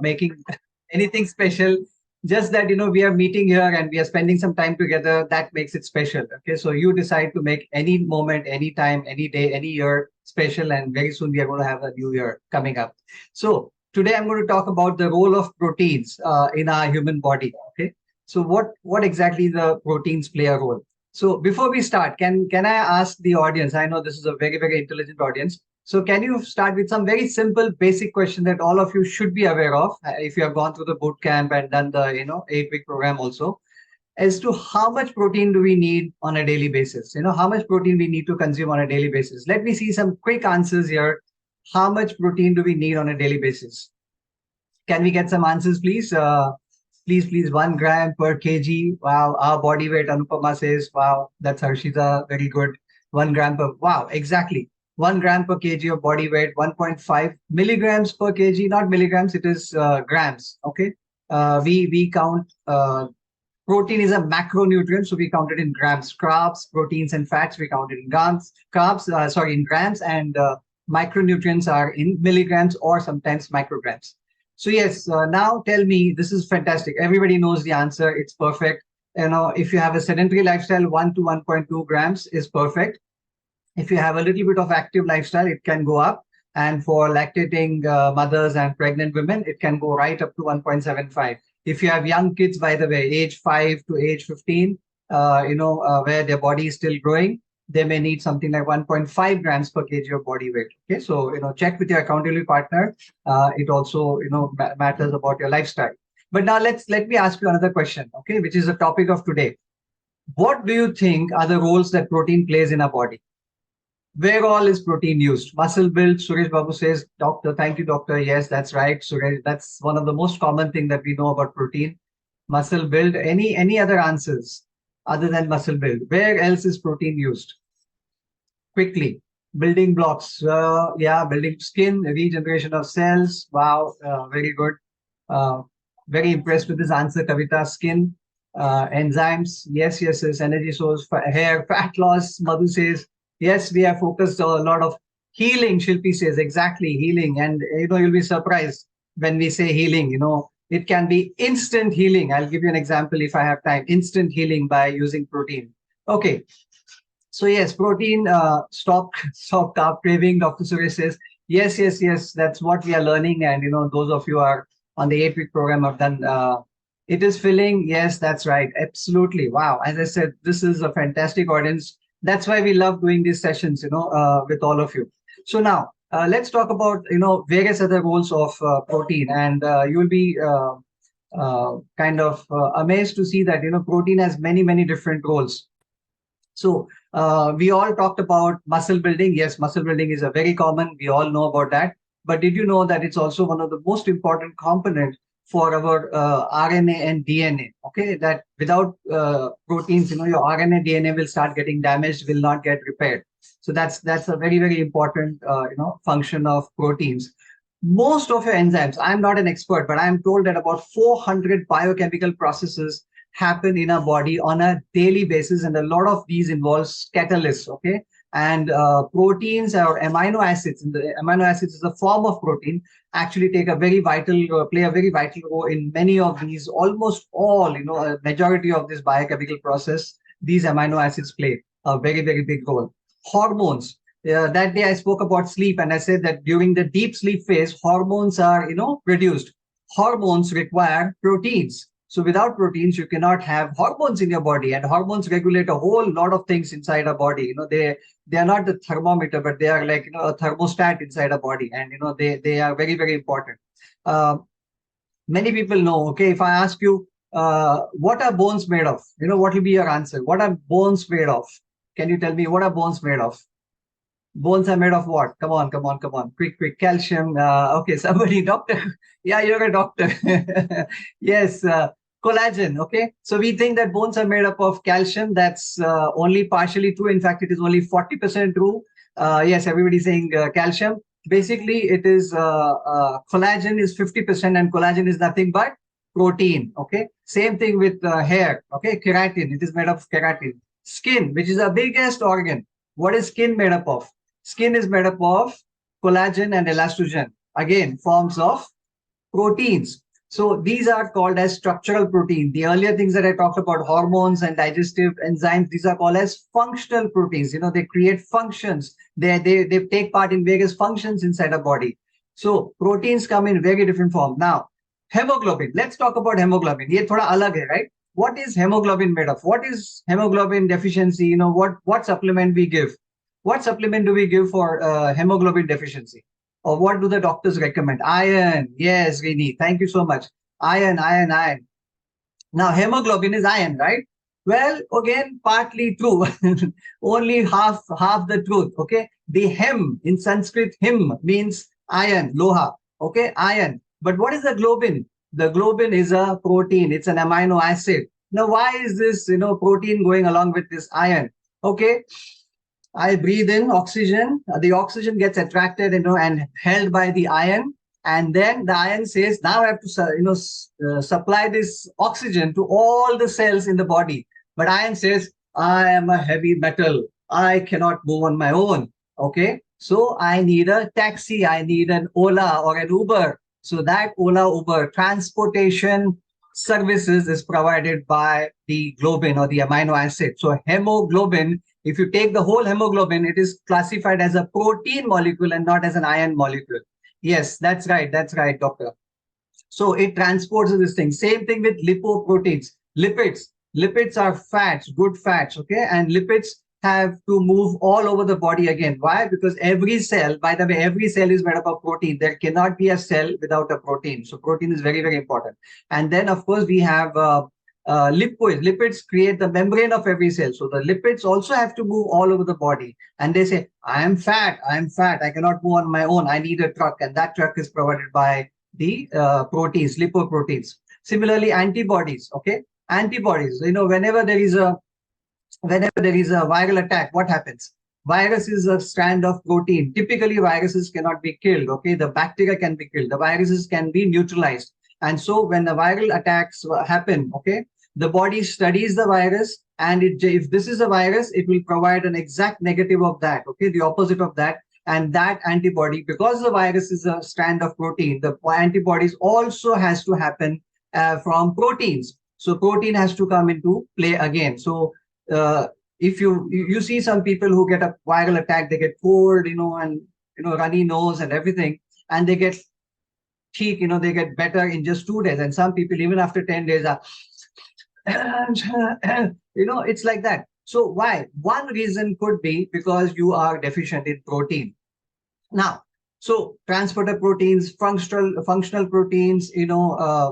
making anything special. Just that, we are meeting here and we are spending some time together. That makes it special. Okay. So you decide to make any moment, any time, any day, any year special. And very soon we are going to have a new year coming up. So today I'm going to talk about the role of proteins in our human body. Okay. So what exactly the proteins play a role? So before we start, can I ask the audience? I know this is a very, very intelligent audience. So can you start with some very simple, basic question that all of you should be aware of if you have gone through the boot camp and done the 8-week program also, as to how much protein do we need on a daily basis? How much protein we need to consume on a daily basis? Let me see some quick answers here. How much protein do we need on a daily basis? Can we get some answers, please? Please, 1 gram per kg. Wow, our body weight, Anupama says, wow, that's Harshita, very good. 1 gram per, wow, exactly. 1 gram per kg of body weight, 1.5 milligrams per kg, not milligrams, it is grams, okay? We count, protein is a macronutrient, so we count it in grams. Carbs, proteins, and fats, we count it in grams. In grams, and micronutrients are in milligrams or sometimes micrograms. So yes, now tell me, this is fantastic. Everybody knows the answer. It's perfect. If you have a sedentary lifestyle, 1 to 1.2 grams is perfect. If you have a little bit of active lifestyle, it can go up. And for lactating mothers and pregnant women, it can go right up to 1.75. If you have young kids, by the way, age 5 to age 15, where their body is still growing, they may need something like 1.5 grams per kg of body weight. Okay, so check with your accountability partner. It also matters about your lifestyle. But now let me ask you another question. Okay, which is the topic of today. What do you think are the roles that protein plays in our body? Where all is protein used? Muscle build. Suresh Babu says, doctor. Thank you, doctor. Yes, that's right, Suresh. That's one of the most common thing that we know about protein. Muscle build. Any other answers other than muscle build? Where else is protein used? Quickly. Building blocks. Building skin, regeneration of cells. Wow, very good. Very impressed with this answer, Kavita. Skin, enzymes. Yes. Energy source, hair, fat loss. Madhu says, yes, we are focused on a lot of healing. Shilpi says, exactly, healing. And, you'll be surprised when we say healing, it can be instant healing. I'll give you an example if I have time. Instant healing by using protein. Okay. So yes, protein, stop carb craving. Dr. Suresh says, yes. That's what we are learning. And, those of you are on the 8-week program have done, it is filling. Yes, that's right. Absolutely. Wow. As I said, this is a fantastic audience. That's why we love doing these sessions, with all of you. So now let's talk about, various other roles of protein. And you will be kind of amazed to see that, protein has many, many different roles. So we all talked about muscle building. Yes, muscle building is a very common. We all know about that. But did you know that it's also one of the most important components for our RNA and DNA? Okay, that without proteins, your RNA, DNA will start getting damaged, will not get repaired. So that's a very, very important function of proteins. Most of your enzymes, I'm not an expert, but I'm told that about 400 biochemical processes happen in our body on a daily basis, and a lot of these involves catalysts. Okay, and proteins or amino acids, and the amino acids is a form of protein, actually take a very vital play a very vital role in many of these, almost all, a majority of this biochemical process. These amino acids play a very, very big role. Hormones. That day I spoke about sleep, and I said that during the deep sleep phase, hormones are produced. Hormones require proteins. So without proteins, you cannot have hormones in your body, and hormones regulate a whole lot of things inside our body. They are not the thermometer, but they are like a thermostat inside our body, and they are very, very important. Many people know. Okay, if I ask you, what are bones made of? What will be your answer? What are bones made of? Can you tell me what are bones made of? Bones are made of what? Come on. Quick. Calcium. Okay, somebody, doctor. Yeah, you're a doctor. Yes, collagen. Okay, so we think that bones are made up of calcium. That's only partially true. In fact, it is only 40% true. Yes, everybody's saying calcium. Basically, it is collagen is 50%, and collagen is nothing but protein. Okay, same thing with hair. Okay, keratin. It is made of keratin. Skin, which is the biggest organ. What is skin made up of? Skin is made up of collagen and elastogen. Again, forms of Proteins. So these are called as structural protein. The earlier things that I talked about, hormones and digestive enzymes, these are called as functional proteins. They create functions. They take part in various functions inside a body. So proteins come in very different form. Now, hemoglobin. Let's talk about hemoglobin. ये थोड़ा अलग है, right? What is hemoglobin made of? What is hemoglobin deficiency? What supplement we give? What supplement do we give for hemoglobin deficiency? Or what do the doctors recommend? Iron. Yes, Rini. Thank you so much. Iron, iron, iron. Now, hemoglobin is iron, right? Well, again, partly true. Only half the truth. Okay. The hem in Sanskrit, him means iron, loha. Okay, iron. But what is the globin? The globin is a protein. It's an amino acid. Now, why is this, protein going along with this iron? Okay. I breathe in oxygen. The oxygen gets attracted, and held by the iron. And then the iron says, now I have to, supply this oxygen to all the cells in the body. But iron says, I am a heavy metal. I cannot move on my own. Okay. So I need a taxi. I need an Ola or an Uber. So that Ola Uber transportation services is provided by the globin or the amino acid. So hemoglobin, if you take the whole hemoglobin, it is classified as a protein molecule and not as an iron molecule. Yes, that's right. That's right, doctor. So it transports this thing. Same thing with lipoproteins. Lipids. Lipids are fats, good fats, okay? And lipids have to move all over the body again. Why? Because every cell, by the way, every cell is made up of protein. There cannot be a cell without a protein. So protein is very, very important. And then, of course, we have lipids. Lipids create the membrane of every cell. So the lipids also have to move all over the body. And they say, I am fat. I cannot move on my own. I need a truck. And that truck is provided by the proteins, lipoproteins. Similarly, antibodies. Okay, antibodies. Whenever there is a viral attack, what happens? Virus is a strand of protein. Typically, viruses cannot be killed. Okay, the bacteria can be killed. The viruses can be neutralized. And so when the viral attacks happen, okay, the body studies the virus, and if this is a virus, it will provide an exact negative of that. Okay, the opposite of that. And that antibody, because the virus is a strand of protein, the antibodies also has to happen from proteins. So protein has to come into play again. So if you see some people who get a viral attack, they get cold, and runny nose and everything, and they get cheek, they get better in just 2 days. And some people, even after 10 days, are, it's like that. So why? One reason could be because you are deficient in protein. Now, so transporter proteins, functional proteins,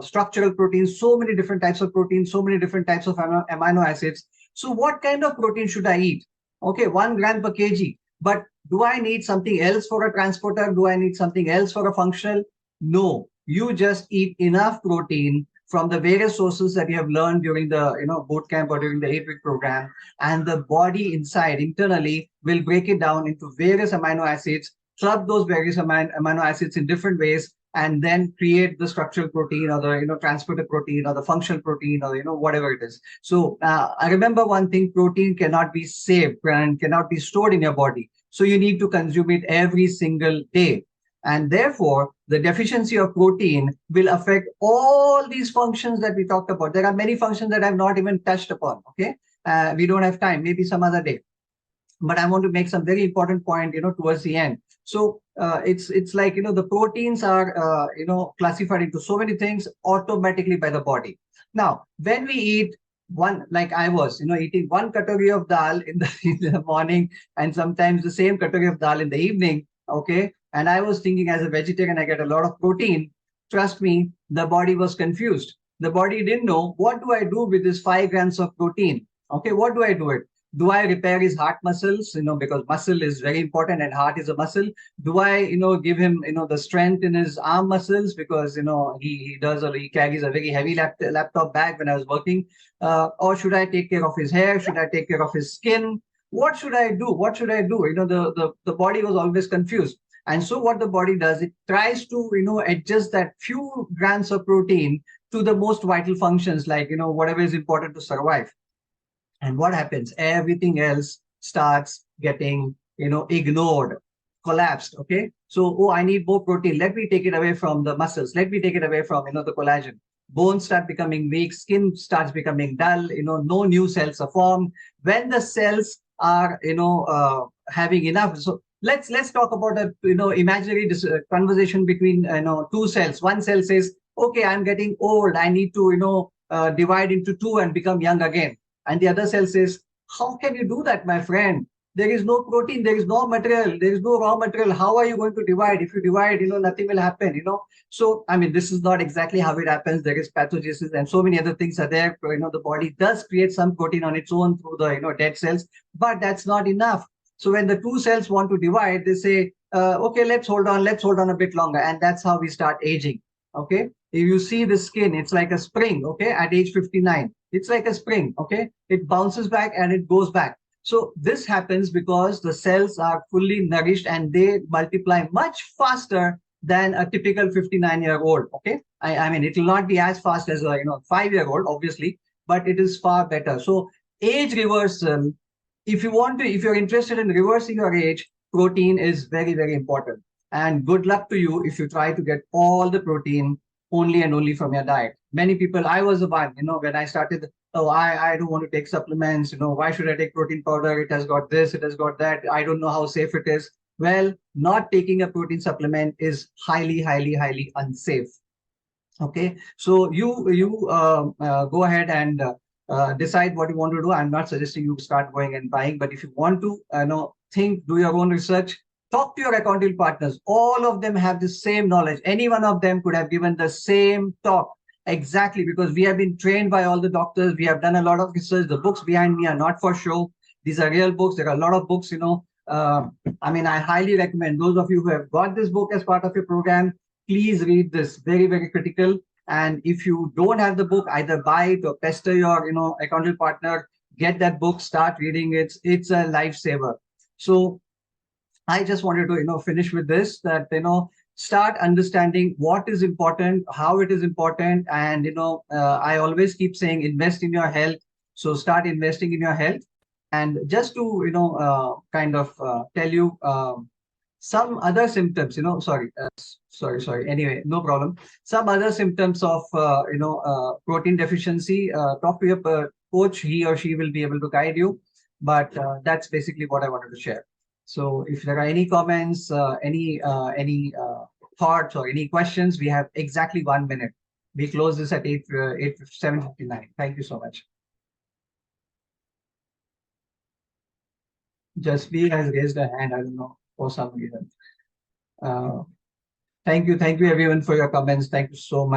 structural proteins, so many different types of proteins, so many different types of amino acids. So what kind of protein should I eat? Okay, 1 gram per kg. But do I need something else for a transporter? Do I need something else for a functional? No, you just eat enough protein from the various sources that you have learned during the boot camp or during the 8-week program, and the body inside internally will break it down into various amino acids, club those various amino acids in different ways, and then create the structural protein or the transporter protein or the functional protein or whatever it is. So I remember one thing: protein cannot be saved and cannot be stored in your body. So you need to consume it every single day. And therefore, the deficiency of protein will affect all these functions that we talked about. There are many functions that I've not even touched upon. Okay, we don't have time. Maybe some other day. But I want to make some very important point, towards the end. So it's like the proteins are classified into so many things automatically by the body. Now, when we eat one, like I was, eating one katori of dal in the morning, and sometimes the same katori of dal in the evening. Okay, and I was thinking, as a vegetarian, I get a lot of protein. Trust me, the body was confused. The body didn't know, what do I do with this 5 grams of protein? Okay, what do I do it? Do I repair his heart muscles? Because muscle is very important and heart is a muscle. Do I, give him, the strength in his arm muscles? Because, he carries a very heavy laptop bag when I was working. Or should I take care of his hair? Should I take care of his skin? What should I do? What should I do? The body was always confused. And so what the body does, it tries to, adjust that few grams of protein to the most vital functions, like, whatever is important to survive. And what happens? Everything else starts getting, ignored. collapsed. Okay, so oh, I need more protein. Let me take it away from the muscles. Let me take it away from the collagen. Bones start becoming weak. Skin starts becoming dull. No new cells are formed. When the cells are having enough. So let's talk about a imaginary conversation between two cells. One cell says, okay, I'm getting old. I need to divide into two and become young again. And the other cell says, how can you do that, my friend? There is no protein, there is no material, there is no raw material. How are you going to divide? If you divide, nothing will happen. So, I mean, this is not exactly how it happens. There is pathogenesis and so many other things are there. The body does create some protein on its own through the, dead cells, but that's not enough. So when the two cells want to divide, they say, okay, let's hold on a bit longer. And that's how we start aging. Okay. If you see the skin, it's like a spring. Okay. At age 59, it's like a spring. Okay. It bounces back and it goes back. So this happens because the cells are fully nourished and they multiply much faster than a typical 59-year-old. Okay. I mean, it will not be as fast as a 5-year-old, obviously, but it is far better. So age reversal, if you're interested in reversing your age, protein is very, very important. And good luck to you if you try to get all the protein only and only from your diet. Many people, I was the one, when I started, oh, I don't want to take supplements, why should I take protein powder? It has got this, it has got that. I don't know how safe it is. Well, not taking a protein supplement is highly, highly, highly unsafe. Okay, so you go ahead and decide what you want to do. I'm not suggesting you start going and buying, but if you want to think, do your own research, talk to your accountable partners. All of them have the same knowledge. Any one of them could have given the same talk exactly, because we have been trained by all the doctors. We have done a lot of research. The books behind me are not for show. These are real books. There are a lot of books. I mean, I highly recommend those of you who have got this book as part of your program, please read this. Very, very critical. And if you don't have the book, either buy it or pester your accountable partner. Get that book, start reading it. It's a lifesaver. So I just wanted to finish with this, that start understanding what is important, how it is important. And I always keep saying invest in your health. So start investing in your health. And just to kind of tell you some other symptoms, sorry, anyway, no problem. Some other symptoms of protein deficiency, talk to your coach. He or she will be able to guide you, but that's basically what I wanted to share. So if there are any comments, any thoughts or any questions, we have exactly 1 minute. We close this at 7:59. Thank you so much. Jasveer has raised a hand. I don't know, for some reason. Uh, thank you everyone for your comments. Thank you so much.